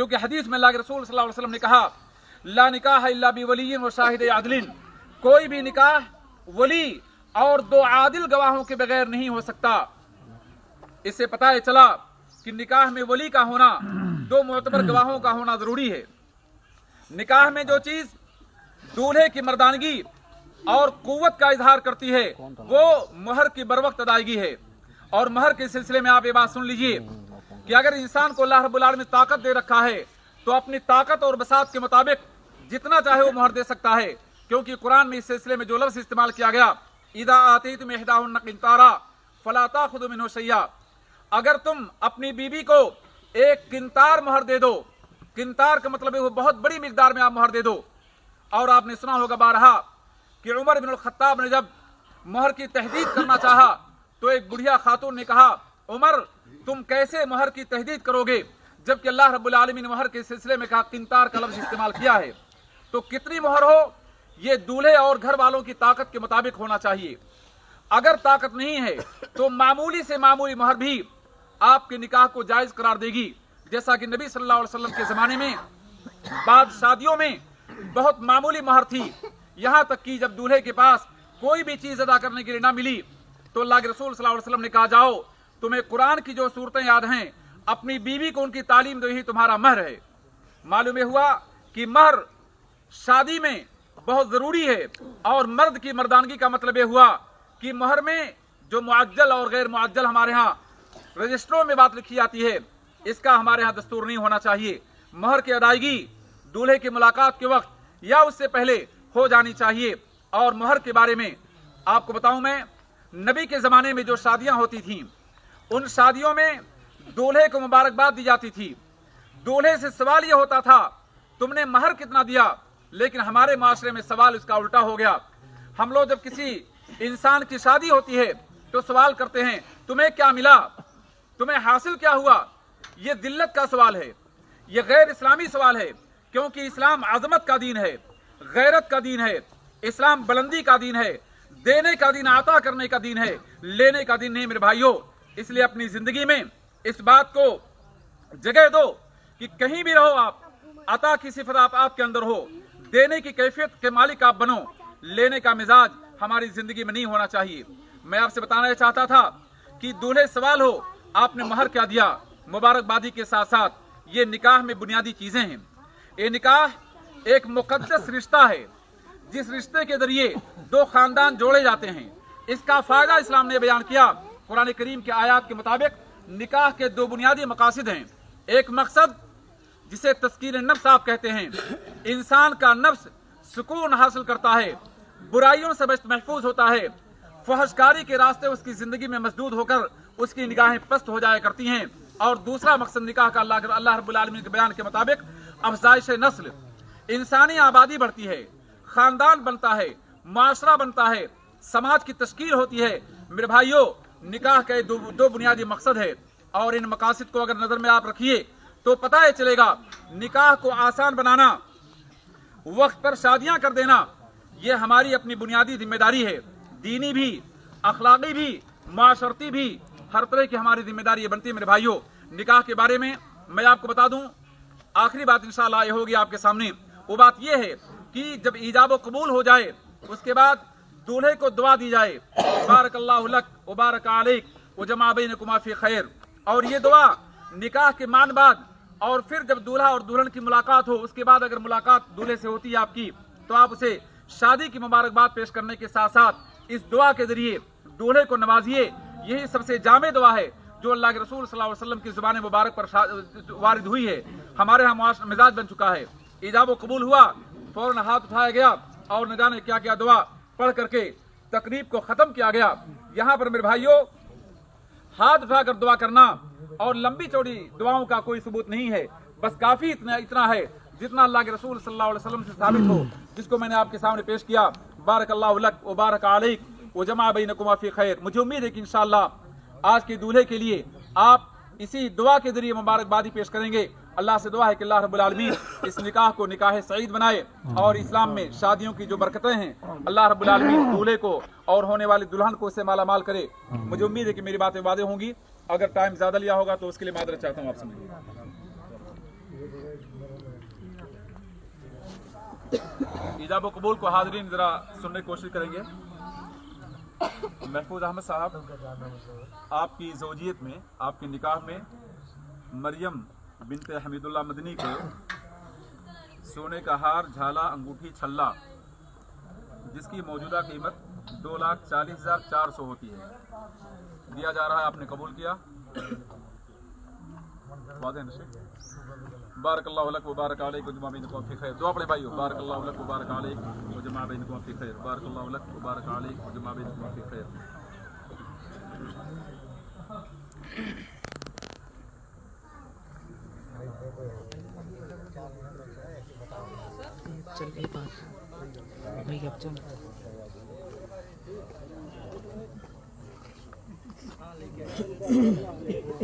क्योंकि हदीस में अल्लाह के रसूल सल्लल्लाहु अलैहि वसल्लम ने कहा, ला निकाह इल्ला बि वलिय्यिन व शाहिद आदिलिन, कोई भी निकाह वली और दो आदिल गवाहों के बगैर नहीं हो सकता। इससे पता चला कि निकाह में वली का होना, दो मुअतबर गवाहों का होना जरूरी है। निकाह में जो चीज दूल्हे की मर्दानगी और कुव्वत का इजहार करती है वो महर की बरवक्त अदायगी है। और महर के सिलसिले में आप ये बात सुन लीजिए कि अगर इंसान को अल्लाह रब्बुल आलमीन ताकत दे रखा है तो अपनी ताकत और बसात के मुताबिक जितना चाहे वो महर दे सकता है, क्योंकि कुरान में इस सिलसिले में जो लफ्ज इस्तेमाल किया गया, इदा आतीतुम इहदाहुन्ना किंतारा फला ताखुदू मिन्हु शैया, अगर तुम अपनी बीबी को एक किंतार महर दे दो, किंतार का मतलब है वो बहुत बड़ी मिकदार में आप महर दे दो। और आपने सुना होगा बारहा कि उमर इब्न खत्ताब ने जब महर की तहदीद करना चाहा तो एक बुढ़िया खातून ने कहा, उमर तुम कैसे महर की तहदीद करोगे, जबकि अल्लाह रब्बुल आलमीन ने महर के सिलसिले में कहा किंतार का लफ्ज इस्तेमाल किया है। तो कितनी महर हो ये दूल्हे और घर वालों की ताकत के मुताबिक होना चाहिए। अगर ताकत नहीं है तो मामूली से मामूली महर भी आपके निकाह को जायज करार देगी। जैसा कि नबी सल्लल्लाहु अलैहि वसल्लम के जमाने में बाद शादियों में बहुत मामूली महर थी, यहाँ तक कि जब दूल्हे के पास कोई भी चीज अदा करने के लिए ना मिली तो अल्लाह के रसूल सल्लल्लाहु अलैहि वसल्लम ने कहा, जाओ तुम्हें कुरान की जो सूरतें याद हैं अपनी बीवी को उनकी तालीम दो, यही तुम्हारा महर है। मालूम हुआ कि महर शादी में बहुत जरूरी है। और मर्द की मर्दानगी का मतलब यह हुआ कि महर में जो मुअज्जल और गैर मुअज्जल हमारे यहाँ रजिस्टरों में बात लिखी जाती है, इसका हमारे यहाँ दस्तूर नहीं होना चाहिए। महर की अदायगी दूल्हे की मुलाकात के वक्त या उससे पहले हो जानी चाहिए। और महर के बारे में आपको बताऊं, मैं नबी के जमाने में जो शादियां होती थीं उन शादियों में दूल्हे को मुबारकबाद दी जाती थी। दूल्हे से सवाल यह होता था तुमने महर कितना दिया, लेकिन हमारे माशरे में सवाल इसका उल्टा हो गया। हम लोग जब किसी इंसान की शादी होती है तो सवाल करते हैं तुम्हें क्या मिला, तुम्हें हासिल क्या हुआ। ये दिल्लत का सवाल है, ये गैर इस्लामी सवाल है, क्योंकि इस्लाम आजमत का दीन है, गैरत का दीन है, इस्लाम बुलंदी का दीन है, देने का दीन, आता करने का दीन है, लेने का दीन नहीं मेरे भाइयों। इसलिए अपनी जिंदगी में इस बात को जगह दो कि कहीं भी रहो आप, अता की सिफत आपके अंदर हो, देने की कैफियत के मालिक आप बनो, लेने का मिजाज हमारी जिंदगी में नहीं होना चाहिए। मैं आपसे बताना चाहता था कि दूल्हे सवाल हो आपने महर क्या दिया, मुबारकबादी के साथ साथ ये निकाह में बुनियादी चीजें हैं। ये निकाह एक मुकद्दस रिश्ता है जिस रिश्ते के जरिए दो खानदान जोड़े जाते हैं। इसका फायदा इस्लाम ने बयान किया। कुरान करीम के आयात के मुताबिक निकाह के दो बुनियादी मकासद हैं। एक मकसद जिसे तस्कीर नफ्स आप कहते हैं, इंसान का नफ्स सुकून हासिल करता है, बुराइयों से महफूज होता है, फहशकारी के रास्ते उसकी जिंदगी में मसदूद होकर उसकी निगाहें पस्त हो जाया करती हैं। और दूसरा मकसद निकाह का अल्लाह रब्बुल आलमीन के बयान के मुताबिक अफजाइश नस्ल, इंसानी आबादी बढ़ती है, खानदान बनता है, माशरा बनता है, समाज की तश्कील होती है। मेरे भाइयों, निकाह के दो बुनियादी मकसद है और इन मकासद को अगर नजर में आप रखिए तो पता ही चलेगा निकाह को आसान बनाना, वक्त पर शादियां कर देना, ये हमारी अपनी बुनियादी जिम्मेदारी है। दीनी भी, अखलाकी भी, माशरती भी, हर तरह की हमारी जिम्मेदारी ये बनती है। मेरे भाइयों, निकाह के बारे में मैं आपको बता दूं, आखिरी बात इंशाअल्लाह ये होगी आपके सामने। वो बात ये है कि जब ईजाब कबूल हो जाए उसके बाद दूल्हे को दुआ दी जाए, बारकल्लाहु लक व बारक अलैक व जमा बैनकुमा फी खैर। और ये दुआ निकाह के मान बाद और फिर जब दूल्हा और दुल्हन की मुलाकात हो उसके बाद अगर मुलाकात दूल्हे से होती है आपकी तो आप उसे शादी की मुबारकबाद पेश करने के साथ साथ इस दुआ के जरिए दूल्हे को नवाजिए। यही सबसे जामे दुआ है जो अल्लाह के रसूल सल्लल्लाहु अलैहि वसल्लम की जुबान मुबारक पर वारिद हुई है, हमारे यहाँ मिजाज बन चुका है। ईजाब कबूल हुआ, फौरन हाथ उठाया गया और न जाने क्या क्या दुआ पढ़ करके तकरीब को खत्म किया गया। यहाँ पर मेरे भाइयों हाथ उठाकर दुआ करना और लंबी चौड़ी दुआओं का कोई सबूत नहीं है, बस काफी इतना है जितना अल्लाह के रसूल सल्लल्लाहु अलैहि वसल्लम से साबित हो, जिसको मैंने आपके सामने पेश किया। बारकल्लाहु लक व बारक अलैक व जमा बैनकुमा फी खैर। मुझे उम्मीद है कि इंशाअल्लाह आज के दूल्हे के लिए आप इसी दुआ के जरिए मुबारकबादी पेश करेंगे। अल्लाह से दुआ है कि अल्लाह रब्बुल आलमीन इस निकाह को निकाह सईद बनाए और इस्लाम में शादियों की जो बरकतें हैं अल्लाह रब्बुल आलमीन दूल्हे को और होने वाली दुल्हन को इससे माला माल करे। मुझे उम्मीद है कि मेरी बातें वादे होंगी। अगर टाइम ज्यादा लिया होगा तो उसके लिए मादरत चाहता हूँ आपसे। ईजाब व कबूल को हाज़रीन ज़रा सुनने की कोशिश करेंगे। महफूज अहमद साहब, आपकी ज़ौजियत में, आपके निकाह में मरियम बिनते हमीदुल्लाह मदनी को सोने का हार, झाला, अंगूठी, छल्ला जिसकी मौजूदा कीमत 2,40,400 होती है दिया जा रहा है। आपने कबूल किया। बारकल्लाहु लक व बारक अलैक व जमा बैनकुम फी खैर। दुआ पढ़े भाइयों। बारकल्लाहु लक व बारक अलैक व जमा बैनकुम फी खैर। बारकल्लाहु लक व बारक अलैक व जमा बैनकुम फी खैर। चल गई बात भाई, अब चल